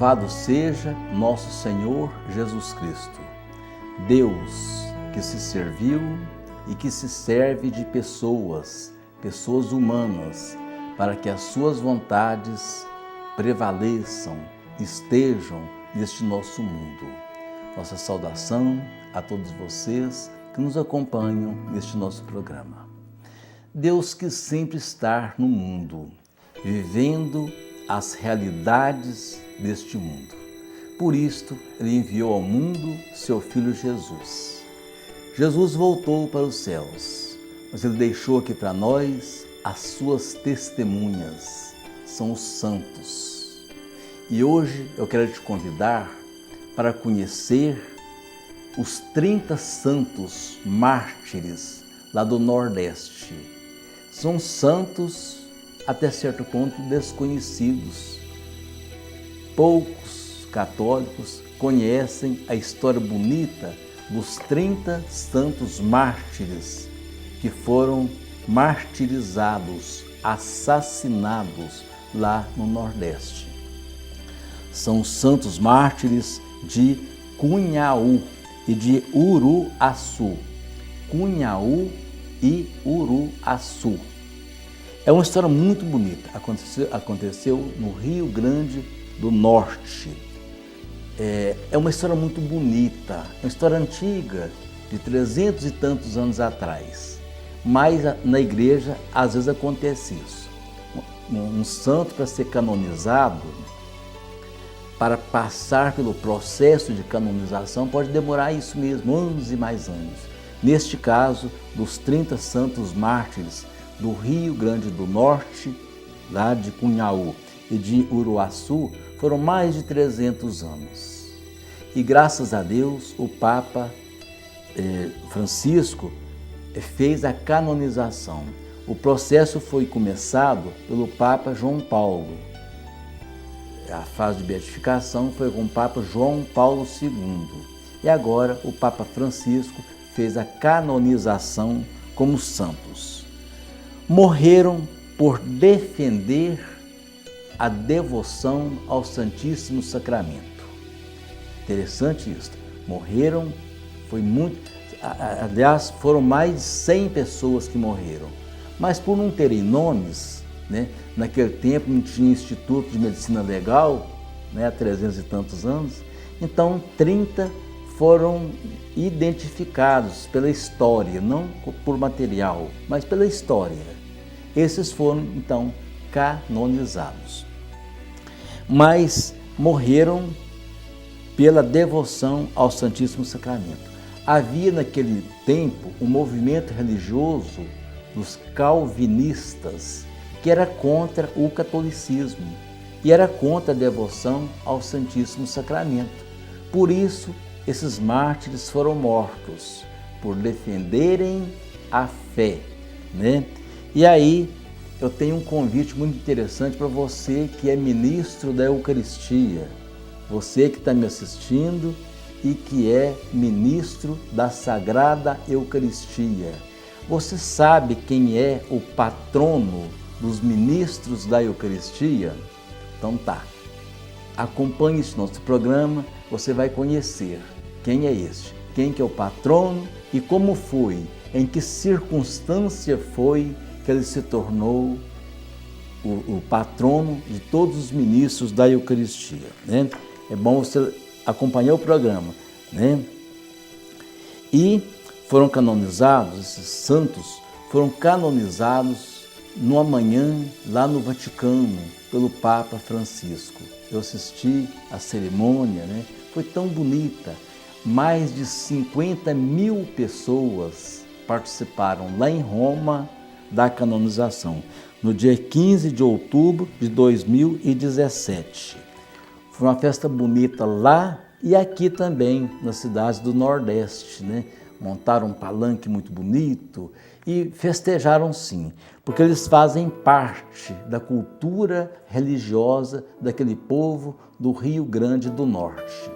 Louvado seja nosso Senhor Jesus Cristo, Deus que se serviu e que se serve de pessoas humanas, para que as suas vontades prevaleçam, estejam neste nosso mundo. Nossa saudação a todos vocês que nos acompanham neste nosso programa. Deus quis sempre estar no mundo, vivendo as realidades deste mundo. Por isto, Ele enviou ao mundo seu Filho Jesus. Jesus voltou para os céus, mas Ele deixou aqui para nós as suas testemunhas, são os santos. E hoje eu quero te convidar para conhecer os 30 santos mártires lá do Nordeste. São santos até certo ponto desconhecidos. Poucos católicos conhecem a história bonita dos 30 santos mártires que foram martirizados, assassinados lá no Nordeste. São os santos mártires de Cunhaú e de Uruaçu. Cunhaú e Uruaçu. É uma história muito bonita, aconteceu no Rio Grande do Norte. É uma história muito bonita, uma história antiga, de 300 e tantos anos atrás. Mas na igreja, às vezes acontece isso. Um santo, para ser canonizado, para passar pelo processo de canonização, pode demorar isso mesmo, anos e mais anos. Neste caso, dos 30 santos mártires do Rio Grande do Norte, lá de Cunhaú e de Uruaçu, foram mais de 300 anos. E graças a Deus, o Papa Francisco fez a canonização. O processo foi começado pelo Papa João Paulo. A fase de beatificação foi com o Papa João Paulo II. E agora o Papa Francisco fez a canonização como santos. Morreram por defender a devoção ao Santíssimo Sacramento. Interessante isso. Morreram, aliás, foram mais de 100 pessoas que morreram. Mas por não terem nomes, né, naquele tempo não tinha Instituto de Medicina Legal, né, há 300 e tantos anos, então 30 foram identificados pela história, não por material, mas pela história. Esses foram, então, canonizados. Mas morreram pela devoção ao Santíssimo Sacramento. Havia naquele tempo um movimento religioso dos calvinistas que era contra o catolicismo e era contra a devoção ao Santíssimo Sacramento. Por isso, esses mártires foram mortos, por defenderem a fé, né? E aí, eu tenho um convite muito interessante para você que é ministro da Eucaristia, você que está me assistindo e que é ministro da Sagrada Eucaristia. Você sabe quem é o patrono dos ministros da Eucaristia? Então tá, acompanhe esse nosso programa, você vai conhecer quem é este, quem que é o patrono e como foi, em que circunstância foi que ele se tornou o patrono de todos os ministros da Eucaristia, né? É bom você acompanhar o programa, né? E foram canonizados, esses santos foram canonizados no amanhã, lá no Vaticano, pelo Papa Francisco. Eu assisti a cerimônia, né? Foi tão bonita. Mais de 50 mil pessoas participaram lá em Roma da canonização, no dia 15 de outubro de 2017. Foi uma festa bonita lá e aqui também, nas cidades do Nordeste, né? Montaram um palanque muito bonito e festejaram sim, porque eles fazem parte da cultura religiosa daquele povo do Rio Grande do Norte.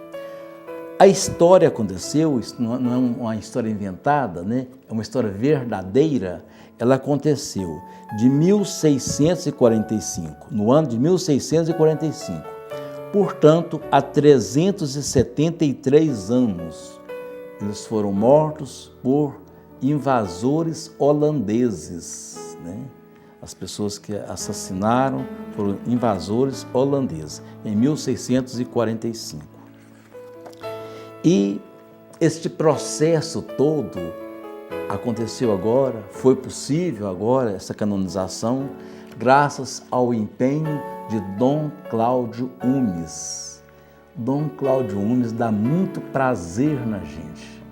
A história aconteceu, isso não é uma história inventada, né? É uma história verdadeira. Ela aconteceu de 1645, no ano de 1645, Portanto, há 373 anos, eles foram mortos por invasores holandeses, né? As pessoas que assassinaram foram invasores holandeses, em 1645. E este processo todo aconteceu agora, foi possível agora, essa canonização, graças ao empenho de Dom Cláudio Umes. Dom Cláudio Umes dá muito prazer na gente.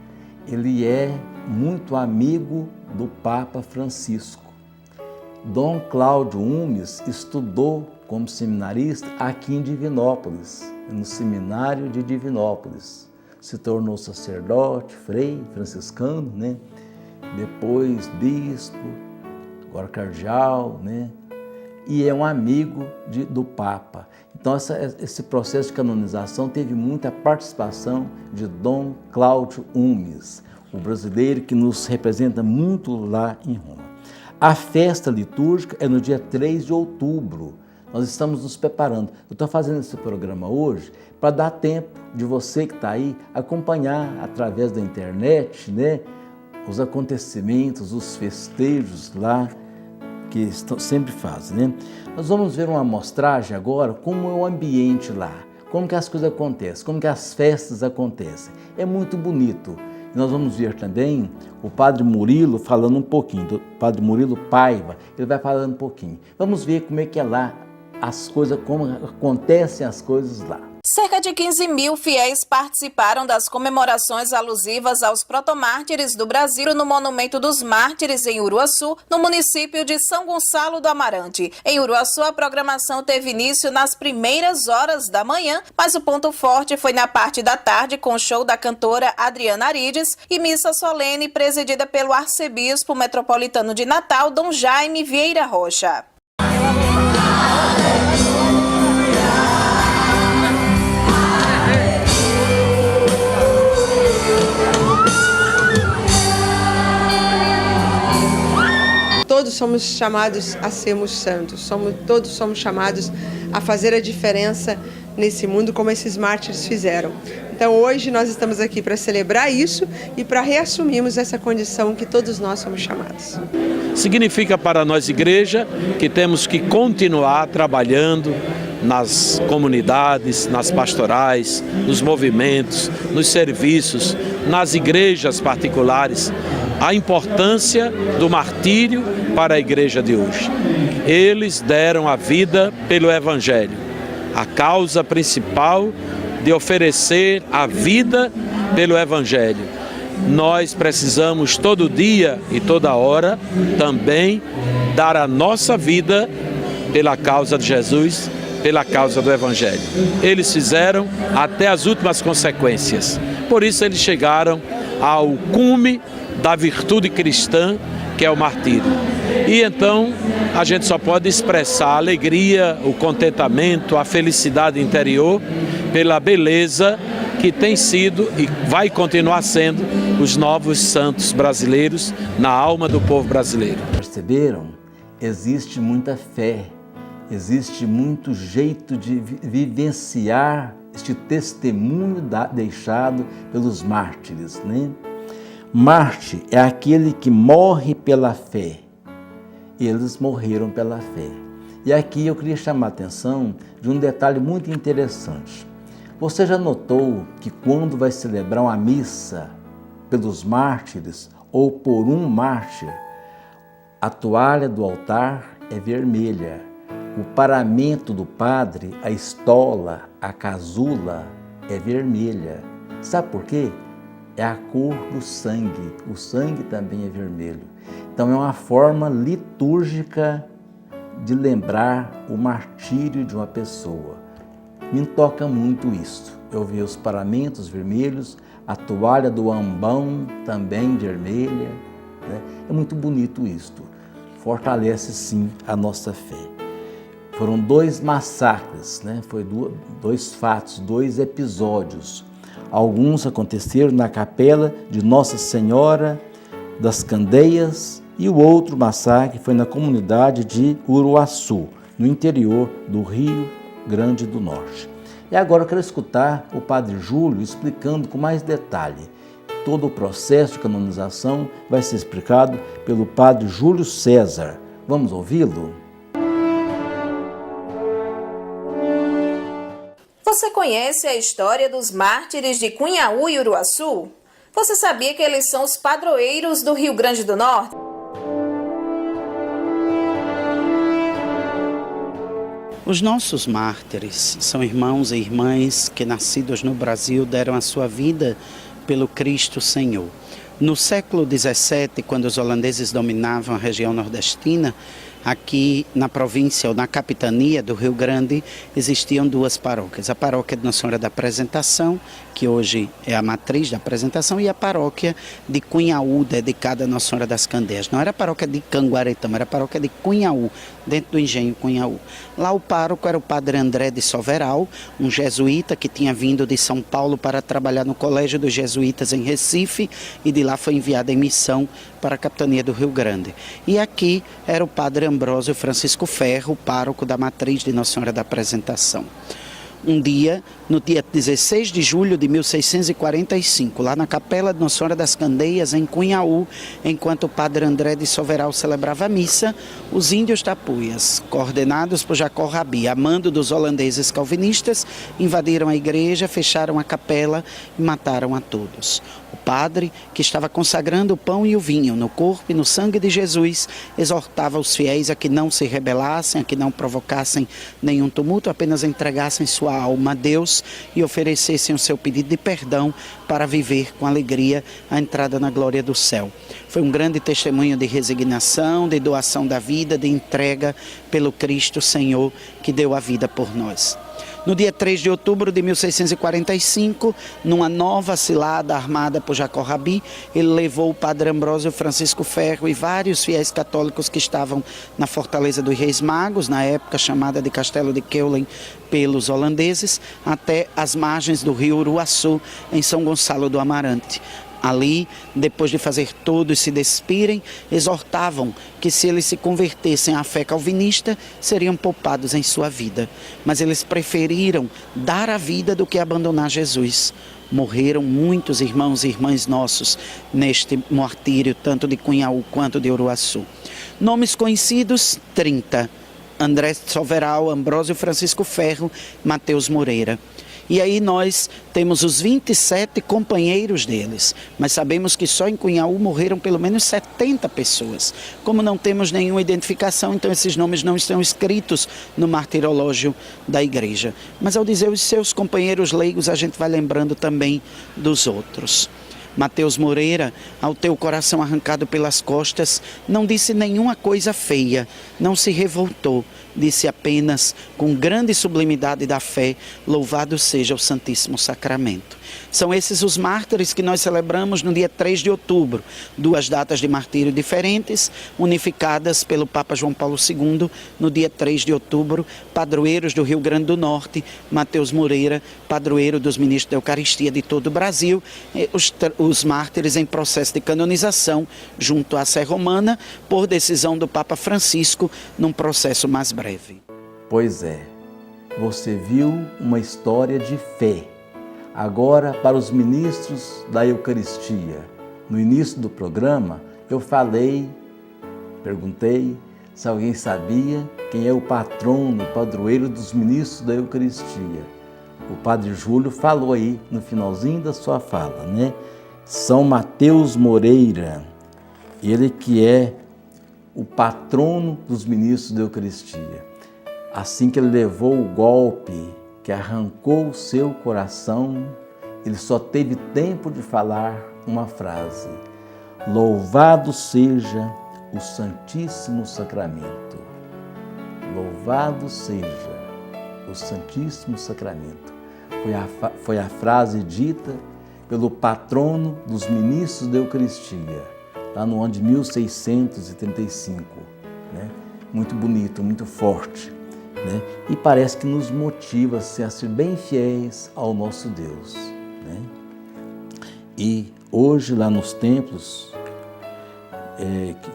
Ele é muito amigo do Papa Francisco. Dom Cláudio Umes estudou como seminarista aqui em Divinópolis, no seminário de Divinópolis. Se tornou sacerdote, frei, franciscano, né? Depois bispo, agora cardeal, né? E é um amigo do Papa. Então, esse processo de canonização teve muita participação de Dom Cláudio Umes, o brasileiro que nos representa muito lá em Roma. A festa litúrgica é no dia 3 de outubro. Nós estamos nos preparando. Eu estou fazendo esse programa hoje para dar tempo de você que está aí acompanhar através da internet, né, os acontecimentos, os festejos lá que sempre fazem, né? Nós vamos ver uma amostragem agora, como é o ambiente lá, como que as coisas acontecem, como que as festas acontecem. É muito bonito. E nós vamos ver também o Padre Murilo falando um pouquinho, do Padre Murilo Paiva, ele vai falando um pouquinho. Vamos ver como é que é lá as coisas, como acontecem as coisas lá. Cerca de 15 mil fiéis participaram das comemorações alusivas aos protomártires do Brasil no Monumento dos Mártires em Uruaçu, no município de São Gonçalo do Amarante. Em Uruaçu, a programação teve início nas primeiras horas da manhã, mas o ponto forte foi na parte da tarde com o show da cantora Adriana Arides e missa solene presidida pelo arcebispo metropolitano de Natal, Dom Jaime Vieira Rocha. Todos somos chamados a sermos santos, todos somos chamados a fazer a diferença nesse mundo como esses mártires fizeram. Então hoje nós estamos aqui para celebrar isso e para reassumirmos essa condição que todos nós somos chamados. Significa para nós, igreja, que temos que continuar trabalhando nas comunidades, nas pastorais, nos movimentos, nos serviços, nas igrejas particulares, a importância do martírio para a igreja de hoje. Eles deram a vida pelo Evangelho, a causa principal de oferecer a vida pelo Evangelho. Nós precisamos todo dia e toda hora também dar a nossa vida pela causa de Jesus, pela causa do Evangelho. Eles fizeram até as últimas consequências. Por isso eles chegaram ao cume da virtude cristã, que é o martírio. E então a gente só pode expressar a alegria, o contentamento, a felicidade interior pela beleza que tem sido e vai continuar sendo os novos santos brasileiros na alma do povo brasileiro. Perceberam? Existe muita fé, existe muito jeito de vivenciar este testemunho deixado pelos mártires, né? Mártir é aquele que morre pela fé. Eles morreram pela fé. E aqui eu queria chamar a atenção de um detalhe muito interessante. Você já notou que quando vai celebrar uma missa pelos mártires ou por um mártir, a toalha do altar é vermelha, o paramento do padre, a estola, a casula é vermelha. Sabe por quê? É a cor do sangue, o sangue também é vermelho. Então é uma forma litúrgica de lembrar o martírio de uma pessoa. Me toca muito isso. Eu vi os paramentos vermelhos, a toalha do ambão também vermelha, né? É muito bonito isto. Fortalece sim a nossa fé. Foram 2 massacres, né? Foi 2 fatos, 2 episódios. Alguns aconteceram na capela de Nossa Senhora das Candeias e o outro massacre foi na comunidade de Uruaçu, no interior do Rio Grande do Norte. E agora eu quero escutar o Padre Júlio explicando com mais detalhe. Todo o processo de canonização vai ser explicado pelo Padre Júlio César. Vamos ouvi-lo? Você conhece a história dos mártires de Cunhaú e Uruaçu? Você sabia que eles são os padroeiros do Rio Grande do Norte? Os nossos mártires são irmãos e irmãs que, nascidos no Brasil, deram a sua vida pelo Cristo Senhor. No século XVII, quando os holandeses dominavam a região nordestina, aqui na província ou na capitania do Rio Grande existiam duas paróquias. A paróquia de Nossa Senhora da Apresentação, que hoje é a matriz da Apresentação, e a paróquia de Cunhaú, dedicada a Nossa Senhora das Candeias. Não era a paróquia de Canguaretama, era a paróquia de Cunhaú, dentro do engenho Cunhaú. Lá o pároco era o padre André de Soveral, um jesuíta que tinha vindo de São Paulo para trabalhar no Colégio dos Jesuítas em Recife, e de lá foi enviado em missão para a capitania do Rio Grande. E aqui era o padre Ambrósio Francisco Ferro, pároco da matriz de Nossa Senhora da Apresentação. Um dia, no dia 16 de julho de 1645, lá na capela de Nossa Senhora das Candeias, em Cunhaú, enquanto o padre André de Soveral celebrava a missa, os índios tapuias, coordenados por Jacó Rabi, a mando dos holandeses calvinistas, invadiram a igreja, fecharam a capela e mataram a todos. O padre, que estava consagrando o pão e o vinho no corpo e no sangue de Jesus, exortava os fiéis a que não se rebelassem, a que não provocassem nenhum tumulto, apenas entregassem sua alma a Deus e oferecessem o seu pedido de perdão para viver com alegria a entrada na glória do céu. Foi um grande testemunho de resignação, de doação da vida, de entrega pelo Cristo Senhor que deu a vida por nós. No dia 3 de outubro de 1645, numa nova cilada armada por Jacó Rabi, ele levou o padre Ambrósio Francisco Ferro e vários fiéis católicos que estavam na Fortaleza dos Reis Magos, na época chamada de Castelo de Keulen pelos holandeses, até as margens do rio Uruaçu, em São Gonçalo do Amarante. Ali, depois de fazer todos se despirem, exortavam que se eles se convertessem à fé calvinista, seriam poupados em sua vida. Mas eles preferiram dar a vida do que abandonar Jesus. Morreram muitos irmãos e irmãs nossos neste martírio, tanto de Cunhaú quanto de Uruaçu. Nomes conhecidos, 30. André Soveral, Ambrósio Francisco Ferro, Mateus Moreira. E aí nós temos os 27 companheiros deles, mas sabemos que só em Cunhaú morreram pelo menos 70 pessoas. Como não temos nenhuma identificação, então esses nomes não estão escritos no martirológio da igreja. Mas ao dizer os seus companheiros leigos, a gente vai lembrando também dos outros. Mateus Moreira, ao ter o coração arrancado pelas costas, não disse nenhuma coisa feia, não se revoltou, disse apenas, com grande sublimidade da fé, louvado seja o Santíssimo Sacramento. São esses os mártires que nós celebramos no dia 3 de outubro, duas datas de martírio diferentes, unificadas pelo Papa João Paulo II, no dia 3 de outubro, padroeiros do Rio Grande do Norte, Mateus Moreira, padroeiro dos ministros da Eucaristia de todo o Brasil, os mártires em processo de canonização junto à Sé Romana, por decisão do Papa Francisco, num processo mais breve. Pois é, você viu uma história de fé. Agora, para os ministros da Eucaristia. No início do programa, eu perguntei se alguém sabia quem é o patrono, o padroeiro dos ministros da Eucaristia. O Padre Júlio falou aí no finalzinho da sua fala, né? São Mateus Moreira, ele que é o patrono dos ministros da Eucaristia. Assim que ele levou o golpe que arrancou o seu coração, ele só teve tempo de falar uma frase: louvado seja o Santíssimo Sacramento. Louvado seja o Santíssimo Sacramento. Foi a frase dita pelo patrono dos ministros da Eucaristia, lá no ano de 1635. Né? Muito bonito, muito forte. Né? E parece que nos motiva a ser bem fiéis ao nosso Deus. Né? E hoje, lá nos templos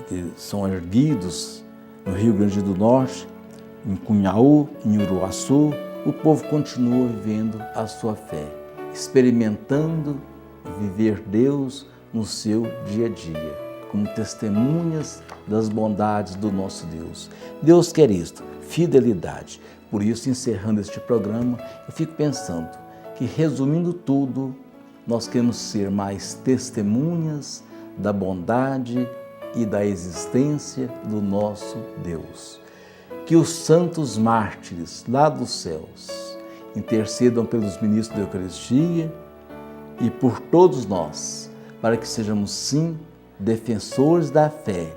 que são erguidos no Rio Grande do Norte, em Cunhaú, em Uruaçu, o povo continua vivendo a sua fé, experimentando viver Deus no seu dia a dia, como testemunhas das bondades do nosso Deus. Deus quer isto, fidelidade. Por isso, encerrando este programa, eu fico pensando que, resumindo tudo, nós queremos ser mais testemunhas da bondade e da existência do nosso Deus. Que os santos mártires lá dos céus intercedam pelos ministros da Eucaristia e por todos nós, para que sejamos, sim, defensores da fé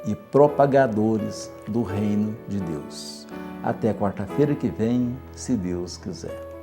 e propagadores do reino de Deus. Até quarta-feira que vem, se Deus quiser.